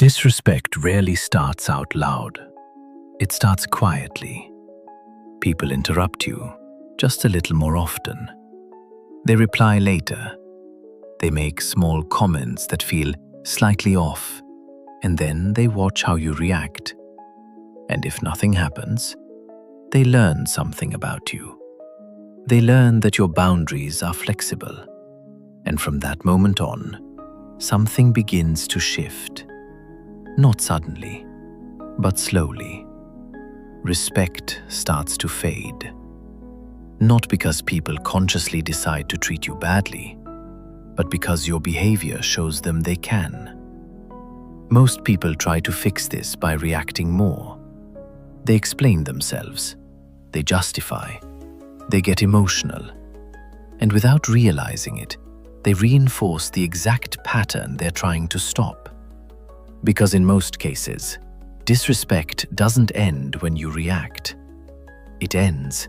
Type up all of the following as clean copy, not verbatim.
Disrespect rarely starts out loud. It starts quietly. People interrupt you just a little more often. They reply later. They make small comments that feel slightly off, and then they watch how you react. And if nothing happens, they learn something about you. They learn that your boundaries are flexible. And from that moment on, something begins to shift. Not suddenly, but slowly. Respect starts to fade. Not because people consciously decide to treat you badly, but because your behavior shows them they can. Most people try to fix this by reacting more. They explain themselves, they justify, they get emotional, and without realizing it, they reinforce the exact pattern they're trying to stop. Because in most cases, disrespect doesn't end when you react. It ends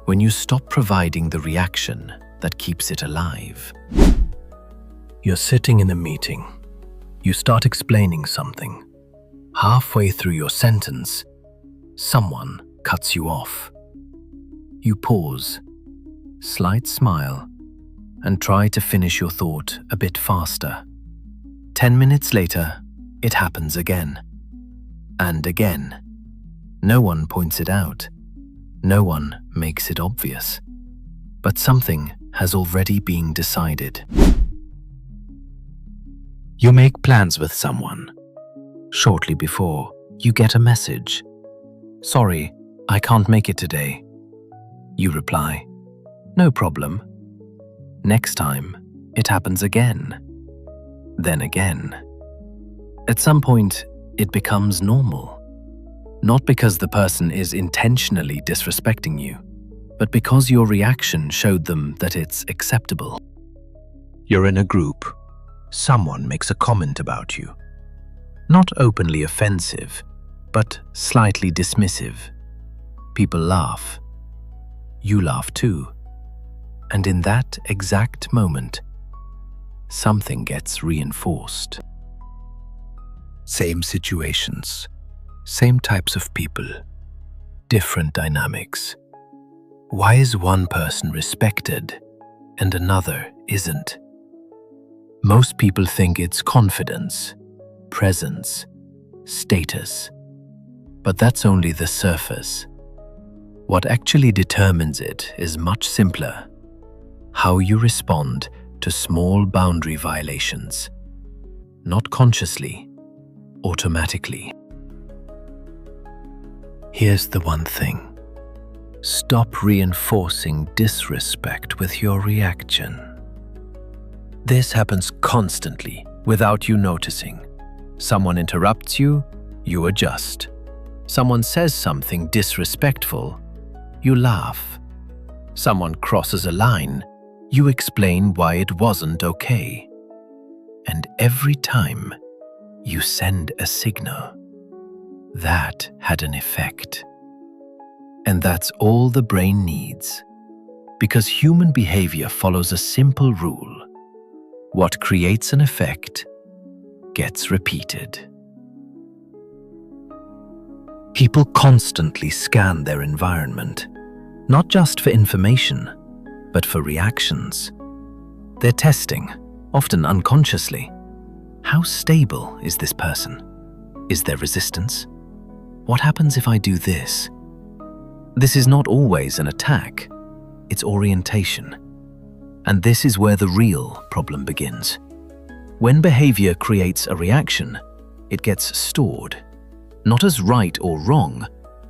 when you stop providing the reaction that keeps it alive. You're sitting in a meeting. You start explaining something. Halfway through your sentence, someone cuts you off. You pause, slight smile, and try to finish your thought a bit faster. 10 minutes later, it happens again. And again. No one points it out. No one makes it obvious. But something has already been decided. You make plans with someone. Shortly before, you get a message. "Sorry, I can't make it today." You reply, "No problem." Next time, it happens again. Then again. At some point, it becomes normal. Not because the person is intentionally disrespecting you, but because your reaction showed them that it's acceptable. You're in a group. Someone makes a comment about you. Not openly offensive, but slightly dismissive. People laugh. You laugh too. And in that exact moment, something gets reinforced. Same situations, same types of people, different dynamics. Why is one person respected and another isn't? Most people think it's confidence, presence, status. But that's only the surface. What actually determines it is much simpler. How you respond to small boundary violations. Not consciously, automatically. Here's the one thing. Stop reinforcing disrespect with your reaction. This happens constantly without you noticing. Someone interrupts you, you adjust. Someone says something disrespectful, you laugh. Someone crosses a line, you explain why it wasn't okay. And every time, you send a signal. That had an effect. And that's all the brain needs. Because human behavior follows a simple rule. What creates an effect gets repeated. People constantly scan their environment, not just for information, but for reactions. They're testing, often unconsciously. How stable is this person? Is there resistance? What happens if I do this? This is not always an attack, it's orientation. And this is where the real problem begins. When behavior creates a reaction, it gets stored, not as right or wrong,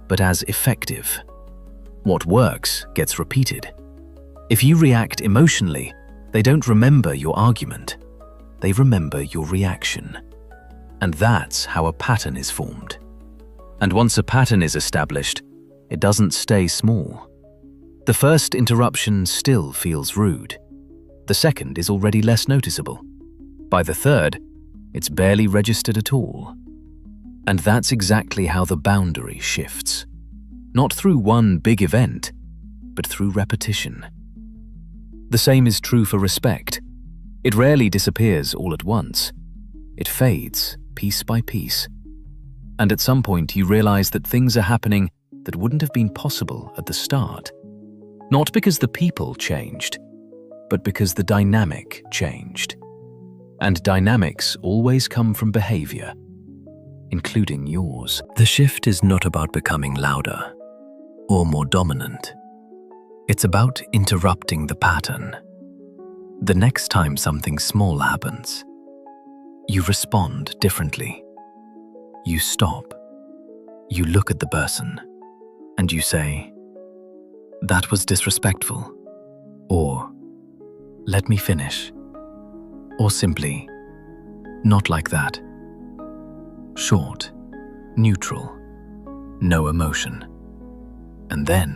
but as effective. What works gets repeated. If you react emotionally, they don't remember your argument. They remember your reaction. And that's how a pattern is formed. And once a pattern is established, it doesn't stay small. The first interruption still feels rude. The second is already less noticeable. By the third, it's barely registered at all. And that's exactly how the boundary shifts. Not through one big event, but through repetition. The same is true for respect. It rarely disappears all at once. It fades piece by piece. And at some point, you realize that things are happening that wouldn't have been possible at the start. Not because the people changed, but because the dynamic changed. And dynamics always come from behavior, including yours. The shift is not about becoming louder or more dominant. It's about interrupting the pattern. The next time something small happens, you respond differently. You stop. You look at the person, and you say, "That was disrespectful," or "Let me finish," or simply, "Not like that." Short, neutral, no emotion. And then,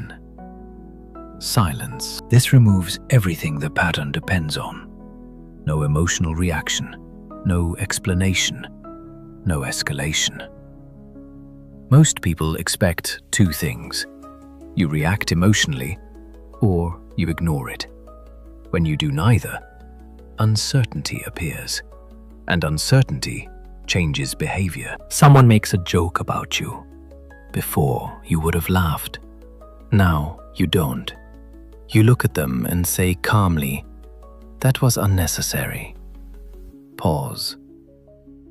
silence. This removes everything the pattern depends on. No emotional reaction, no explanation, no escalation. Most people expect two things. You react emotionally, or you ignore it. When you do neither, uncertainty appears, and uncertainty changes behavior. Someone makes a joke about you. Before, you would have laughed. Now, you don't. You look at them and say calmly, "That was unnecessary." Pause.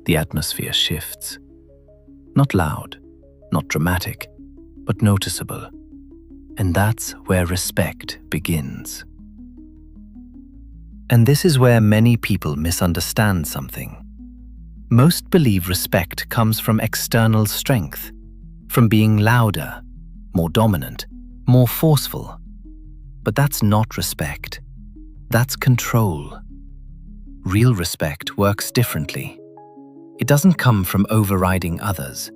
The atmosphere shifts. Not loud, not dramatic, but noticeable. And that's where respect begins. And this is where many people misunderstand something. Most believe respect comes from external strength, from being louder, more dominant, more forceful. But that's not respect. That's control. Real respect works differently. It doesn't come from overriding others.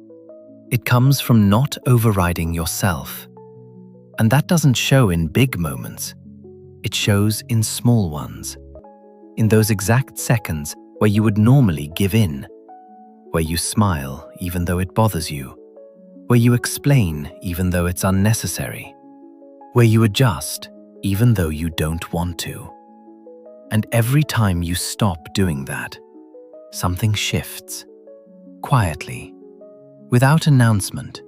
It comes from not overriding yourself. And that doesn't show in big moments. It shows in small ones. In those exact seconds where you would normally give in. Where you smile even though it bothers you. Where you explain even though it's unnecessary. Where you adjust even though you don't want to. And every time you stop doing that, something shifts. Quietly. Without announcement,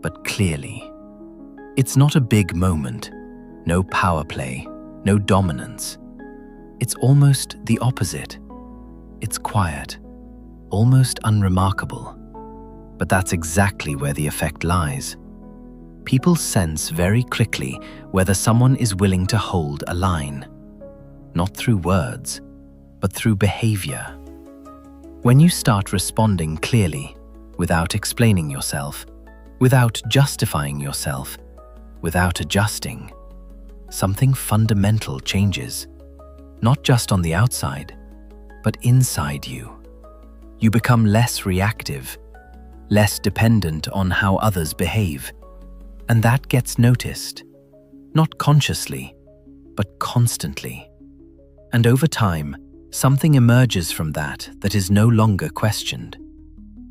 but clearly. It's not a big moment, no power play, no dominance. It's almost the opposite. It's quiet, almost unremarkable. But that's exactly where the effect lies. People sense very quickly whether someone is willing to hold a line. Not through words, but through behavior. When you start responding clearly, without explaining yourself, without justifying yourself, without adjusting, something fundamental changes. Not just on the outside, but inside you. You become less reactive, less dependent on how others behave. And that gets noticed, not consciously, but constantly. And over time, something emerges from that is no longer questioned.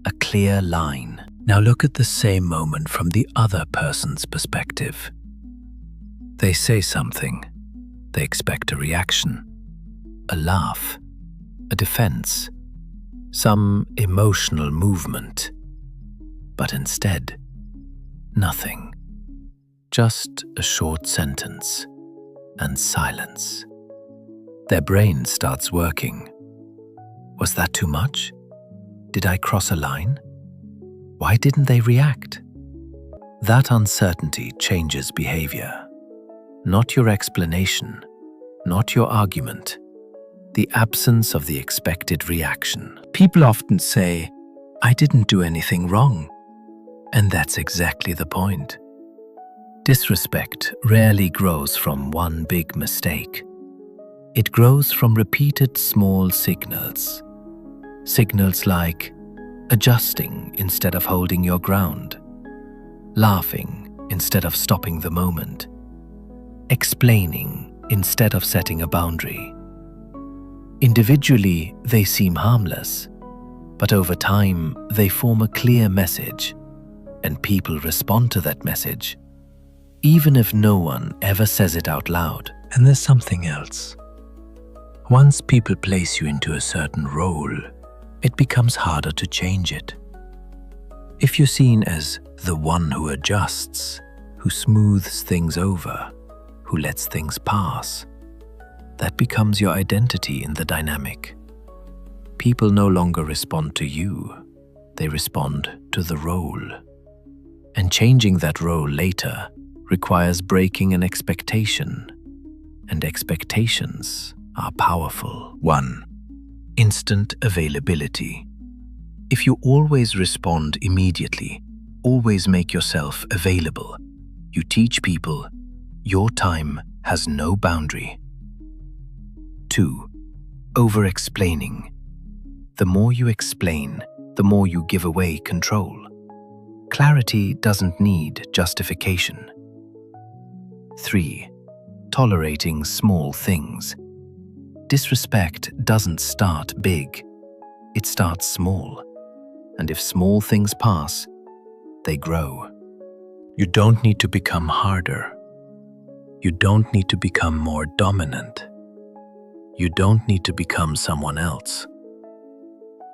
A clear line. Now look at the same moment from the other person's perspective. They say something. They expect a reaction, a laugh, a defense, some emotional movement. But instead, nothing. Just a short sentence and silence. Their brain starts working. Was that too much? Did I cross a line? Why didn't they react? That uncertainty changes behavior. Not your explanation, not your argument. The absence of the expected reaction. People often say, "I didn't do anything wrong." And that's exactly the point. Disrespect rarely grows from one big mistake. It grows from repeated small signals. Signals like adjusting instead of holding your ground, laughing instead of stopping the moment, explaining instead of setting a boundary. Individually, they seem harmless, but over time, they form a clear message, and people respond to that message, even if no one ever says it out loud. And there's something else. Once people place you into a certain role, it becomes harder to change it. If you're seen as the one who adjusts, who smooths things over, who lets things pass, that becomes your identity in the dynamic. People no longer respond to you, they respond to the role. And changing that role later requires breaking an expectation, and expectations are powerful. 1. Instant availability. If you always respond immediately, always make yourself available, you teach people your time has no boundary. 2. Over-explaining. The more you explain, the more you give away control. Clarity doesn't need justification. 3. Tolerating small things. Disrespect doesn't start big, it starts small. And if small things pass, they grow. You don't need to become harder. You don't need to become more dominant. You don't need to become someone else.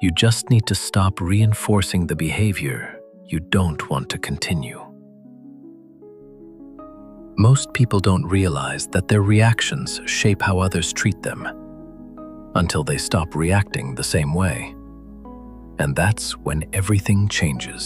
You just need to stop reinforcing the behavior you don't want to continue. Most people don't realize that their reactions shape how others treat them until they stop reacting the same way. And that's when everything changes.